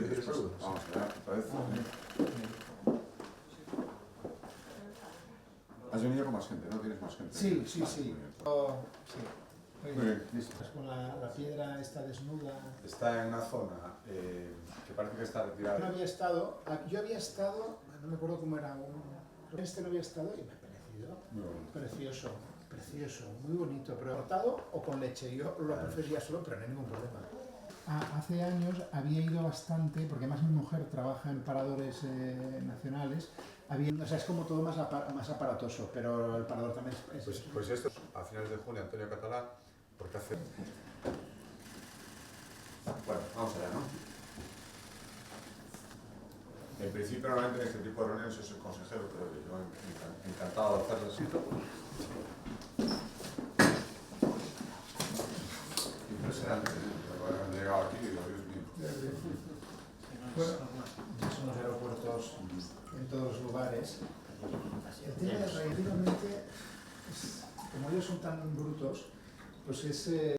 ¿Quieres algo? Vamos a ver, parece. Has venido con más gente, ¿no? ¿Tienes más gente? Sí, sí, Vale, sí. muy bien. Muy Muy bien, listo. Pues con la piedra esta desnuda. Está en una zona que parece que está No retirada. había estado, yo había estado, no me acuerdo cómo era, este no había estado y me ha parecido Muy bonito. precioso, precioso, muy bonito, pero cortado o con leche, yo lo prefería solo, pero no hay ningún problema. Hace años había ido bastante, porque además mi mujer trabaja en paradores nacionales, o sea, es como todo más aparatoso, pero el parador también es... Pues esto, a finales de junio, Antonio Catalá, porque hace... Bueno, vamos allá, ¿no? En principio, normalmente en este tipo de reuniones es el consejero, pero yo encantado de hacerlo así. Impresionante, cuando he llegado aquí y digo, Dios mío. Bueno, son los aeropuertos en todos los lugares. El tema de relativamente, como ellos son tan brutos, pues es...